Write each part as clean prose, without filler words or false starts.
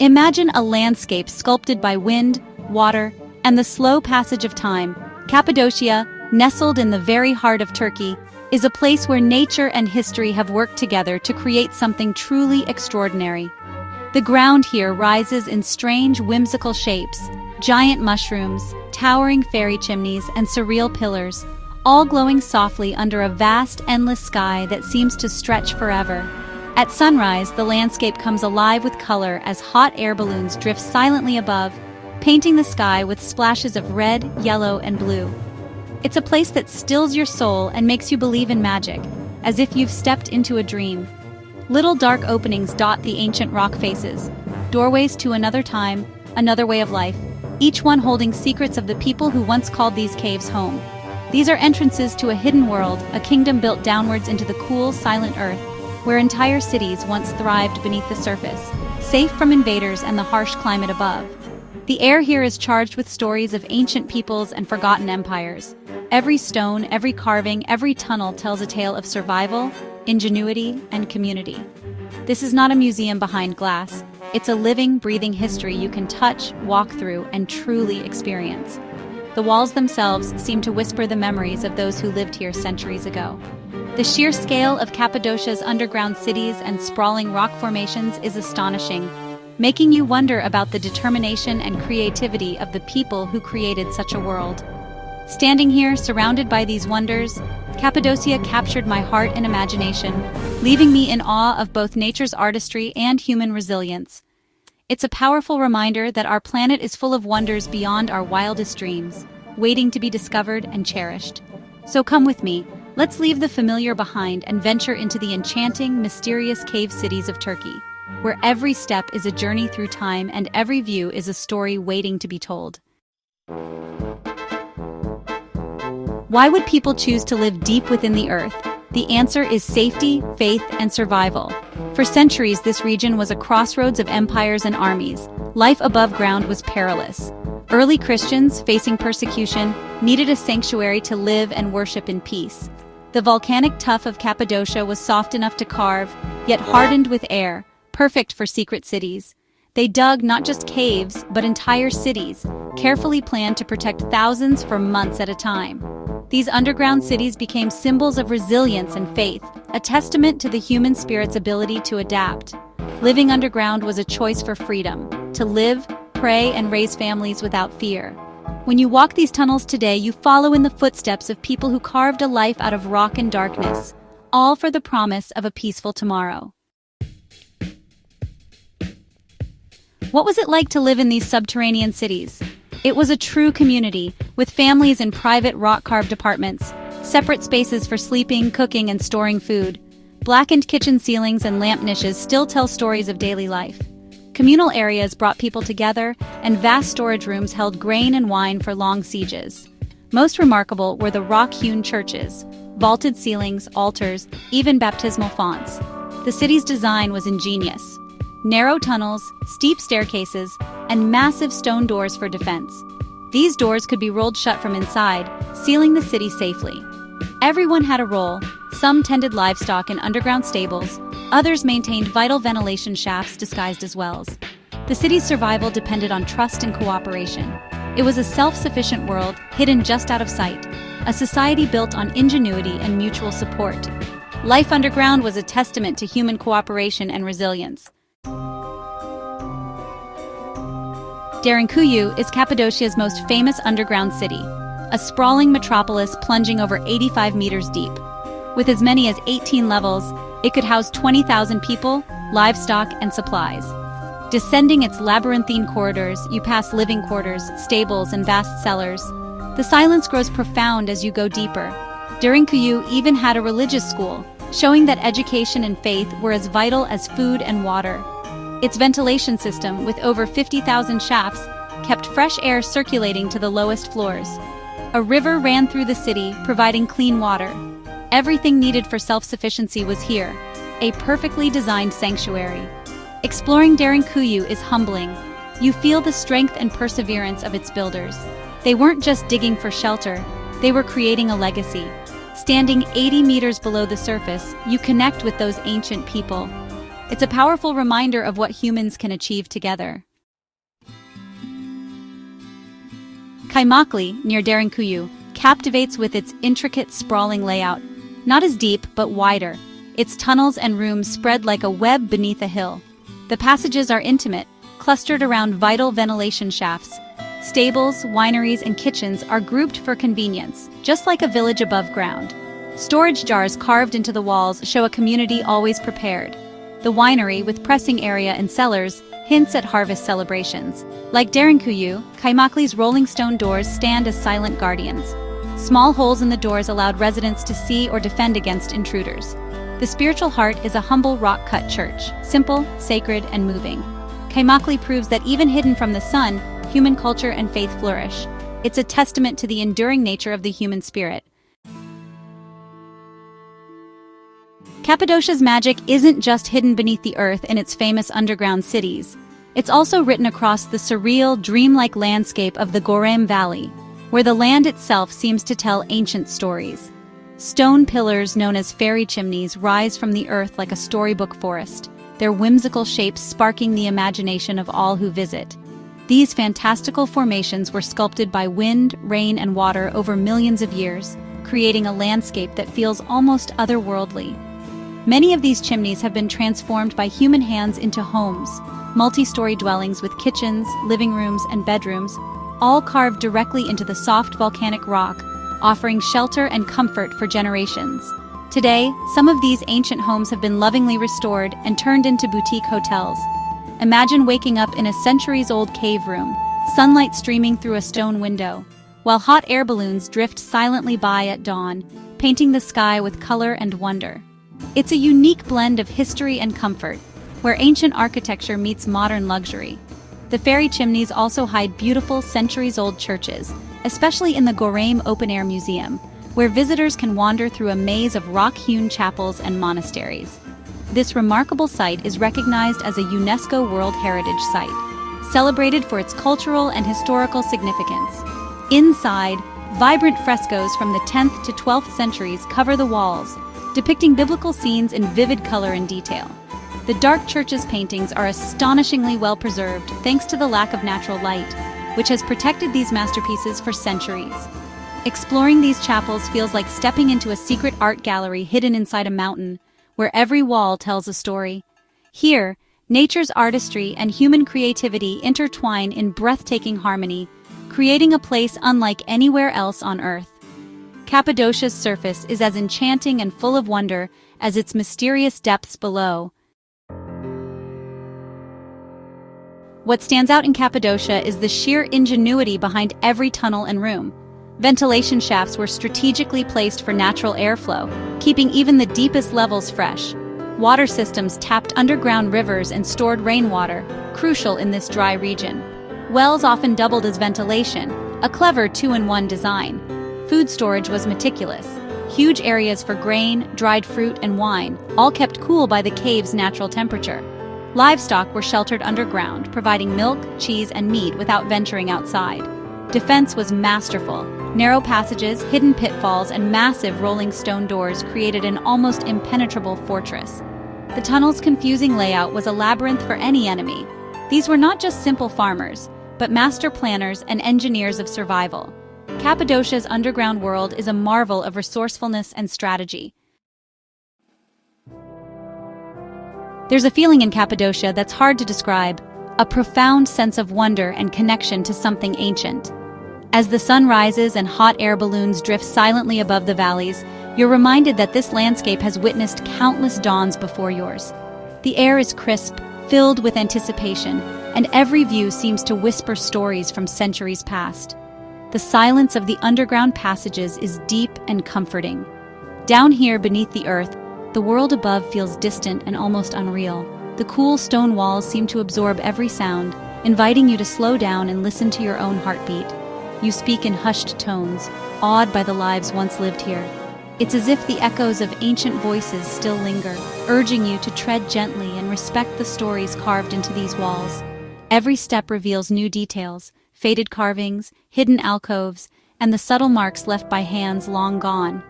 Imagine a landscape sculpted by wind, water, and the slow passage of time. Cappadocia, nestled in the very heart of Turkey, is a place where nature and history have worked together to create something truly extraordinary. The ground here rises in strange, whimsical shapes: giant mushrooms, towering fairy chimneys, and surreal pillars, all glowing softly under a vast, endless sky that seems to stretch forever. At sunrise, the landscape comes alive with color as hot air balloons drift silently above, painting the sky with splashes of red, yellow, and blue. It's a place that stills your soul and makes you believe in magic, as if you've stepped into a dream. Little dark openings dot the ancient rock faces, doorways to another time, another way of life, each one holding secrets of the people who once called these caves home. These are entrances to a hidden world, a kingdom built downwards into the cool, silent earth, where entire cities once thrived beneath the surface, safe from invaders and the harsh climate above. The air here is charged with stories of ancient peoples and forgotten empires. Every stone, every carving, every tunnel tells a tale of survival, ingenuity, and community. This is not a museum behind glass. It's a living, breathing history you can touch, walk through, and truly experience. The walls themselves seem to whisper the memories of those who lived here centuries ago. The sheer scale of Cappadocia's underground cities and sprawling rock formations is astonishing, making you wonder about the determination and creativity of the people who created such a world. Standing here, surrounded by these wonders, Cappadocia captured my heart and imagination, leaving me in awe of both nature's artistry and human resilience. It's a powerful reminder that our planet is full of wonders beyond our wildest dreams, waiting to be discovered and cherished. So come with me. Let's leave the familiar behind and venture into the enchanting, mysterious cave cities of Turkey, where every step is a journey through time and every view is a story waiting to be told. Why would people choose to live deep within the earth? The answer is safety, faith, and survival. For centuries, this region was a crossroads of empires and armies. Life above ground was perilous. Early Christians, facing persecution, needed a sanctuary to live and worship in peace. The volcanic tuff of Cappadocia was soft enough to carve, yet hardened with air, perfect for secret cities. They dug not just caves, but entire cities, carefully planned to protect thousands for months at a time. These underground cities became symbols of resilience and faith, a testament to the human spirit's ability to adapt. Living underground was a choice for freedom, to live, pray, and raise families without fear. When you walk these tunnels today, you follow in the footsteps of people who carved a life out of rock and darkness, all for the promise of a peaceful tomorrow. What was it like to live in these subterranean cities? It was a true community, with families in private rock-carved apartments, separate spaces for sleeping, cooking, and storing food. Blackened kitchen ceilings and lamp niches still tell stories of daily life. Communal areas brought people together, and vast storage rooms held grain and wine for long sieges. Most remarkable were the rock-hewn churches, vaulted ceilings, altars, even baptismal fonts. The city's design was ingenious. Narrow tunnels, steep staircases, and massive stone doors for defense. These doors could be rolled shut from inside, sealing the city safely. Everyone had a role. Some tended livestock in underground stables, others maintained vital ventilation shafts disguised as wells. The city's survival depended on trust and cooperation. It was a self-sufficient world, hidden just out of sight, a society built on ingenuity and mutual support. Life underground was a testament to human cooperation and resilience. Derinkuyu is Cappadocia's most famous underground city, a sprawling metropolis plunging over 85 meters deep. With as many as 18 levels, it could house 20,000 people, livestock, and supplies. Descending its labyrinthine corridors, you pass living quarters, stables, and vast cellars. The silence grows profound as you go deeper. Derinkuyu even had a religious school, showing that education and faith were as vital as food and water. Its ventilation system, with over 50,000 shafts, kept fresh air circulating to the lowest floors. A river ran through the city, providing clean water. Everything needed for self-sufficiency was here, a perfectly designed sanctuary. Exploring Derinkuyu is humbling. You feel the strength and perseverance of its builders. They weren't just digging for shelter, they were creating a legacy. Standing 80 meters below the surface, you connect with those ancient people. It's a powerful reminder of what humans can achieve together. Kaymakli, near Derinkuyu, captivates with its intricate, sprawling layout. Not as deep, but wider. Its tunnels and rooms spread like a web beneath a hill. The passages are intimate, clustered around vital ventilation shafts. Stables, wineries, and kitchens are grouped for convenience, just like a village above ground. Storage jars carved into the walls show a community always prepared. The winery, with pressing area and cellars, hints at harvest celebrations. Like Derinkuyu, Kaymakli's rolling stone doors stand as silent guardians. Small holes in the doors allowed residents to see or defend against intruders. The spiritual heart is a humble rock-cut church, simple, sacred, and moving. Kaymakli proves that even hidden from the sun, human culture and faith flourish. It's a testament to the enduring nature of the human spirit. Cappadocia's magic isn't just hidden beneath the earth in its famous underground cities. It's also written across the surreal, dreamlike landscape of the Gorem Valley, where the land itself seems to tell ancient stories. Stone pillars known as fairy chimneys rise from the earth like a storybook forest, their whimsical shapes sparking the imagination of all who visit. These fantastical formations were sculpted by wind, rain, and water over millions of years, creating a landscape that feels almost otherworldly. Many of these chimneys have been transformed by human hands into homes, multi-story dwellings with kitchens, living rooms, and bedrooms, all carved directly into the soft volcanic rock, offering shelter and comfort for generations. Today, some of these ancient homes have been lovingly restored and turned into boutique hotels. Imagine waking up in a centuries-old cave room, sunlight streaming through a stone window, while hot air balloons drift silently by at dawn, painting the sky with color and wonder. It's a unique blend of history and comfort, where ancient architecture meets modern luxury. The fairy chimneys also hide beautiful centuries-old churches, especially in the Gorem Open-Air Museum, where visitors can wander through a maze of rock-hewn chapels and monasteries. This remarkable site is recognized as a UNESCO World Heritage Site, celebrated for its cultural and historical significance. Inside, vibrant frescoes from the 10th to 12th centuries cover the walls, depicting biblical scenes in vivid color and detail. The dark church's paintings are astonishingly well preserved thanks to the lack of natural light, which has protected these masterpieces for centuries. Exploring these chapels feels like stepping into a secret art gallery hidden inside a mountain, where every wall tells a story. Here, nature's artistry and human creativity intertwine in breathtaking harmony, creating a place unlike anywhere else on Earth. Cappadocia's surface is as enchanting and full of wonder as its mysterious depths below. What stands out in Cappadocia is the sheer ingenuity behind every tunnel and room. Ventilation shafts were strategically placed for natural airflow, keeping even the deepest levels fresh. Water systems tapped underground rivers and stored rainwater, crucial in this dry region. Wells often doubled as ventilation, a clever two-in-one design. Food storage was meticulous. Huge areas for grain, dried fruit, and wine, all kept cool by the cave's natural temperature. Livestock were sheltered underground, providing milk, cheese, and meat without venturing outside. Defense was masterful. Narrow passages, hidden pitfalls, and massive rolling stone doors created an almost impenetrable fortress. The tunnel's confusing layout was a labyrinth for any enemy. These were not just simple farmers, but master planners and engineers of survival. Cappadocia's underground world is a marvel of resourcefulness and strategy. There's a feeling in Cappadocia that's hard to describe, a profound sense of wonder and connection to something ancient. As the sun rises and hot air balloons drift silently above the valleys, you're reminded that this landscape has witnessed countless dawns before yours. The air is crisp, filled with anticipation, and every view seems to whisper stories from centuries past. The silence of the underground passages is deep and comforting. Down here beneath the earth, the world above feels distant and almost unreal. The cool stone walls seem to absorb every sound, inviting you to slow down and listen to your own heartbeat. You speak in hushed tones, awed by the lives once lived here. It's as if the echoes of ancient voices still linger, urging you to tread gently and respect the stories carved into these walls. Every step reveals new details, faded carvings, hidden alcoves, and the subtle marks left by hands long gone.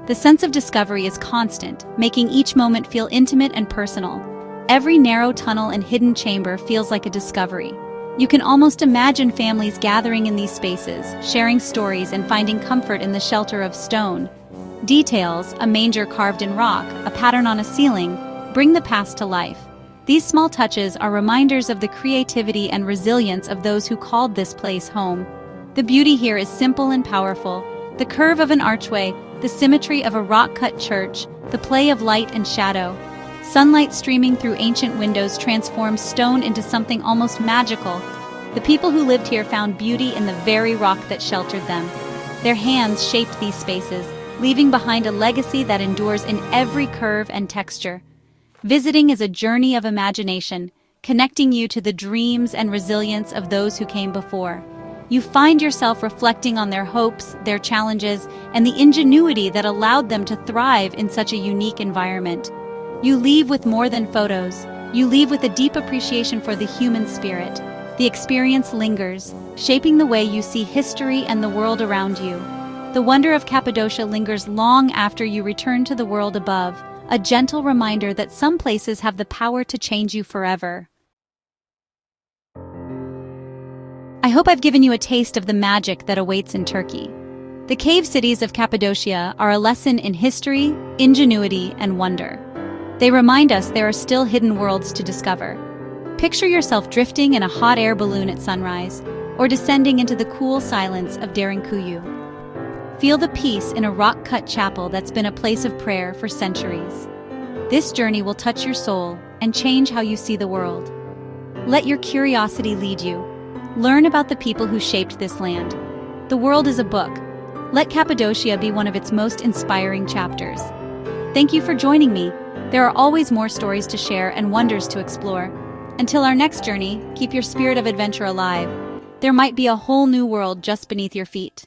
The sense of discovery is constant, making each moment feel intimate and personal. Every narrow tunnel and hidden chamber feels like a discovery. You can almost imagine families gathering in these spaces, sharing stories and finding comfort in the shelter of stone. Details, a manger carved in rock, a pattern on a ceiling, bring the past to life. These small touches are reminders of the creativity and resilience of those who called this place home. The beauty here is simple and powerful. The curve of an archway, the symmetry of a rock-cut church, the play of light and shadow. Sunlight streaming through ancient windows transforms stone into something almost magical. The people who lived here found beauty in the very rock that sheltered them. Their hands shaped these spaces, leaving behind a legacy that endures in every curve and texture. Visiting is a journey of imagination, connecting you to the dreams and resilience of those who came before. You find yourself reflecting on their hopes, their challenges, and the ingenuity that allowed them to thrive in such a unique environment. You leave with more than photos. You leave with a deep appreciation for the human spirit. The experience lingers, shaping the way you see history and the world around you. The wonder of Cappadocia lingers long after you return to the world above, a gentle reminder that some places have the power to change you forever. I hope I've given you a taste of the magic that awaits in Turkey. The cave cities of Cappadocia are a lesson in history, ingenuity, and wonder. They remind us there are still hidden worlds to discover. Picture yourself drifting in a hot air balloon at sunrise, or descending into the cool silence of Derinkuyu. Feel the peace in a rock-cut chapel that's been a place of prayer for centuries. This journey will touch your soul and change how you see the world. Let your curiosity lead you. Learn about the people who shaped this land. The world is a book. Let Cappadocia be one of its most inspiring chapters. Thank you for joining me. There are always more stories to share and wonders to explore. Until our next journey, keep your spirit of adventure alive. There might be a whole new world just beneath your feet.